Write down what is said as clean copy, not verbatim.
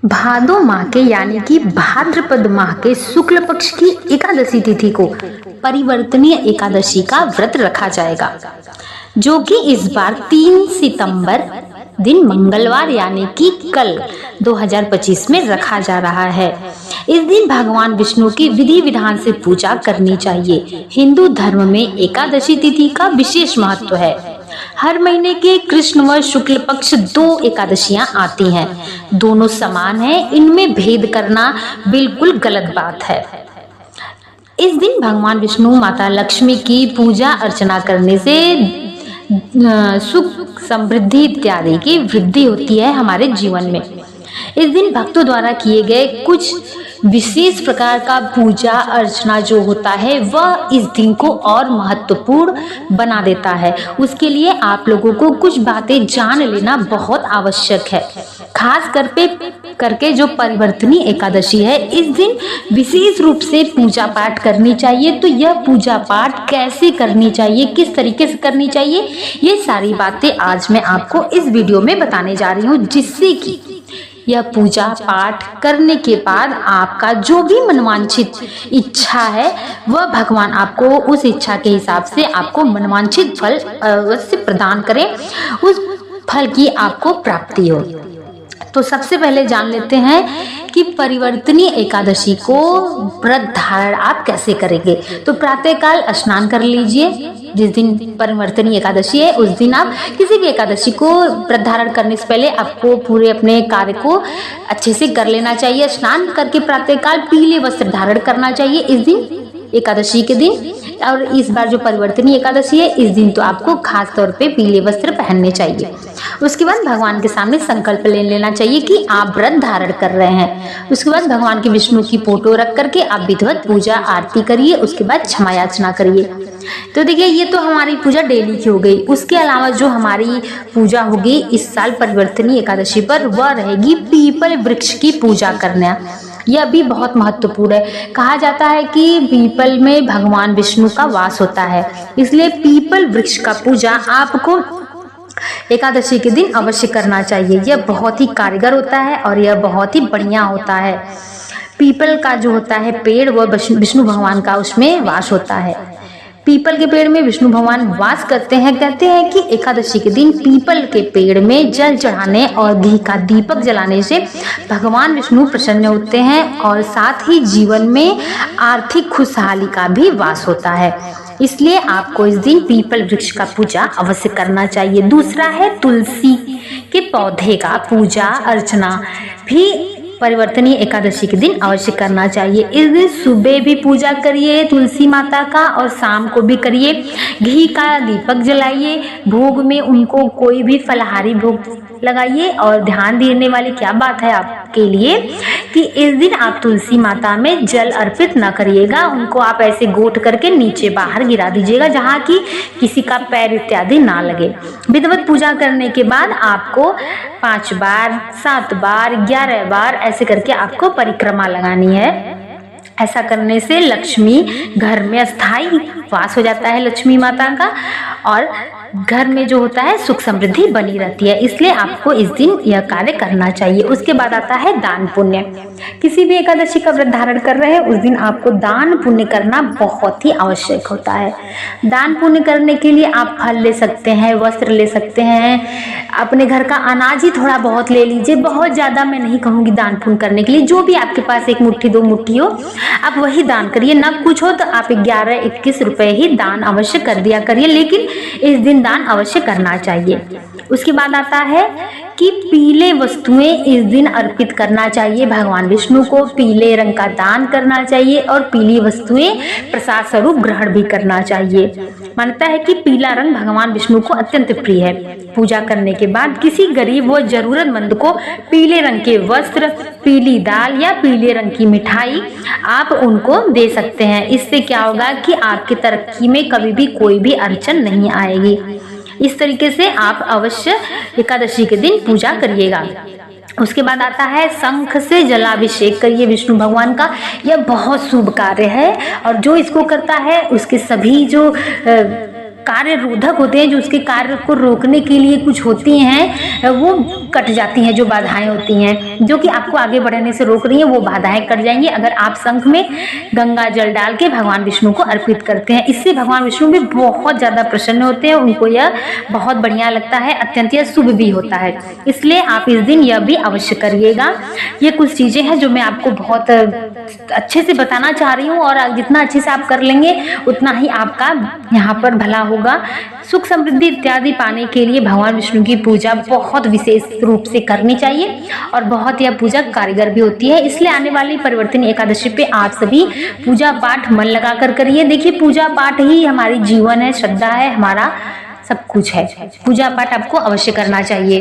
भादो माह के यानी कि भाद्रपद माह के शुक्ल पक्ष की एकादशी तिथि को परिवर्तनीय एकादशी का व्रत रखा जाएगा, जो कि इस बार 3 सितंबर दिन मंगलवार यानी कि कल 2025 में रखा जा रहा है। इस दिन भगवान विष्णु की विधि विधान से पूजा करनी चाहिए। हिंदू धर्म में एकादशी तिथि का विशेष महत्व है। हर महीने के कृष्ण व शुक्ल पक्ष 2 एकादशियां आती हैं। दोनों समान हैं, इनमें भेद करना बिल्कुल गलत बात है। इस दिन भगवान विष्णु माता लक्ष्मी की पूजा अर्चना करने से सुख समृद्धि इत्यादि की वृद्धि होती है हमारे जीवन में। इस दिन भक्तों द्वारा किए गए कुछ विशेष प्रकार का पूजा अर्चना जो होता है वह इस दिन को और महत्वपूर्ण बना देता है। उसके लिए आप लोगों को कुछ बातें जान लेना बहुत आवश्यक है। खास करके जो परिवर्तनीय एकादशी है, इस दिन विशेष रूप से पूजा पाठ करनी चाहिए। तो यह पूजा पाठ कैसे करनी चाहिए, किस तरीके से करनी चाहिए, ये सारी बातें आज मैं आपको इस वीडियो में बताने जा रही हूँ, जिससे कि यह पूजा पाठ करने के बाद आपका जो भी मनवांछित इच्छा है वह भगवान आपको उस इच्छा के हिसाब से आपको मनवांछित फल अवश्य प्रदान करें, उस फल की आपको प्राप्ति हो। तो सबसे पहले जान लेते हैं कि परिवर्तनीय एकादशी को व्रत धारण आप कैसे करेंगे। तो प्रातःकाल स्नान कर लीजिए। जिस दिन परिवर्तनीय एकादशी है उस दिन आप किसी भी एकादशी को व्रत धारण करने से पहले आपको पूरे अपने कार्य को अच्छे से कर लेना चाहिए। स्नान करके प्रातःकाल पीले वस्त्र धारण करना चाहिए इस दिन एकादशी के दिन। और इस बार जो परिवर्तनीय एकादशी है इस दिन तो आपको खास तौर पे पीले वस्त्र पहनने चाहिए। उसके बाद भगवान के सामने संकल्प ले लेना चाहिए कि आप व्रत धारण कर रहे हैं। उसके बाद भगवान की विष्णु की फोटो रख करके आप विधिवत पूजा आरती करिए। उसके बाद क्षमा याचना करिए। तो देखिए, ये तो हमारी पूजा डेली की हो गई। उसके अलावा जो हमारी पूजा होगी इस साल परिवर्तनीय एकादशी पर वह रहेगी पीपल वृक्ष की पूजा करना। यह भी बहुत महत्वपूर्ण है। कहा जाता है कि पीपल में भगवान विष्णु का वास होता है, इसलिए पीपल वृक्ष का पूजा आपको एकादशी के दिन अवश्य करना चाहिए। यह बहुत ही कारगर होता है और यह बहुत ही बढ़िया होता है। पीपल का जो होता है पेड़ वह विष्णु भगवान का उसमें वास होता है। पीपल के पेड़ में विष्णु भगवान वास करते हैं। कहते हैं कि एकादशी के दिन पीपल के पेड़ में जल चढ़ाने और घी का दीपक जलाने से भगवान विष्णु प्रसन्न होते हैं और साथ ही जीवन में आर्थिक खुशहाली का भी वास होता है। इसलिए आपको इस दिन पीपल वृक्ष का पूजा अवश्य करना चाहिए। दूसरा है तुलसी के पौधे का पूजा अर्चना भी परिवर्तनीय एकादशी के दिन अवश्य करना चाहिए। इस दिन सुबह भी पूजा करिए तुलसी माता का और शाम को भी करिए। घी का दीपक जलाइए। भोग में उनको कोई भी फलाहारी भोग लगाइए। और ध्यान देने वाली क्या बात है आपके लिए कि इस दिन आप तुलसी माता में जल अर्पित न करिएगा। उनको आप ऐसे गोट करके नीचे बाहर गिरा दीजिएगा, जहाँ की किसी का पैर इत्यादि ना लगे। विधिवत पूजा करने के बाद आपको 5 बार 7 बार 11 बार ऐसे करके आपको परिक्रमा लगानी है। ऐसा करने से लक्ष्मी घर में अस्थायी वास हो जाता है लक्ष्मी माता का, और घर में जो होता है सुख समृद्धि बनी रहती है। इसलिए आपको इस दिन यह कार्य करना चाहिए। उसके बाद आता है दान पुण्य। किसी भी एकादशी का व्रत धारण कर रहे हैं उस दिन आपको दान पुण्य करना बहुत ही आवश्यक होता है। दान पुण्य करने के लिए आप फल ले सकते हैं, वस्त्र ले सकते हैं, अपने घर का अनाज ही थोड़ा बहुत ले लीजिए। बहुत ज़्यादा मैं नहीं कहूँगी दान पुण्य करने के लिए। जो भी आपके पास 1 मुट्ठी 2 मुट्ठी हो आप वही दान करिए। ना कुछ हो तो आप 11-21 रुपए ही दान अवश्य कर दिया करिए, लेकिन इस दिन दान अवश्य करना चाहिए। उसके बाद आता है कि पीले वस्तुएं इस दिन अर्पित करना चाहिए। भगवान विष्णु को पीले रंग का दान करना चाहिए और पीली वस्तुएं प्रसाद स्वरूप ग्रहण भी करना चाहिए। मानता है कि पीला रंग भगवान विष्णु को अत्यंत प्रिय है। पूजा करने के बाद किसी गरीब व जरूरतमंद को पीले रंग के वस्त्र, पीली दाल या पीले रंग की मिठाई आप उनको दे सकते हैं। इससे क्या होगा कि आपकी तरक्की में कभी भी कोई भी अड़चन नहीं आएगी। इस तरीके से आप अवश्य एकादशी के दिन पूजा करिएगा। उसके बाद आता है शंख से जलाभिषेक करिए विष्णु भगवान का। यह बहुत शुभ कार्य है और जो इसको करता है उसके सभी जो कार्य रोधक होते हैं, जो उसके कार्य को रोकने के लिए कुछ होती हैं, वो कट जाती हैं। जो बाधाएं होती हैं जो कि आपको आगे बढ़ने से रोक रही हैं, वो बाधाएं कट जाएंगी अगर आप शंख में गंगा जल डाल के भगवान विष्णु को अर्पित करते हैं। इससे भगवान विष्णु भी बहुत ज़्यादा प्रसन्न होते हैं, उनको यह बहुत बढ़िया लगता है, अत्यंत यह शुभ भी होता है। इसलिए आप इस दिन यह भी अवश्य करिएगा। ये कुछ चीज़ें हैं जो मैं आपको बहुत अच्छे से बताना चाह रही हूँ, और जितना अच्छे से आप कर लेंगे उतना ही आपका यहाँ पर भला होगा। सुख समृद्धि इत्यादि पाने के लिए भगवान विष्णु की पूजा बहुत विशेष रूप से करनी चाहिए, और बहुत यह पूजा कारगर भी होती है। इसलिए आने वाली परिवर्तन एकादशी पे आप सभी पूजा पाठ मन लगाकर करिए। देखिए, पूजा पाठ ही हमारी जीवन है, श्रद्धा है, हमारा सब कुछ है। पूजा पाठ आपको अवश्य करना चाहिए।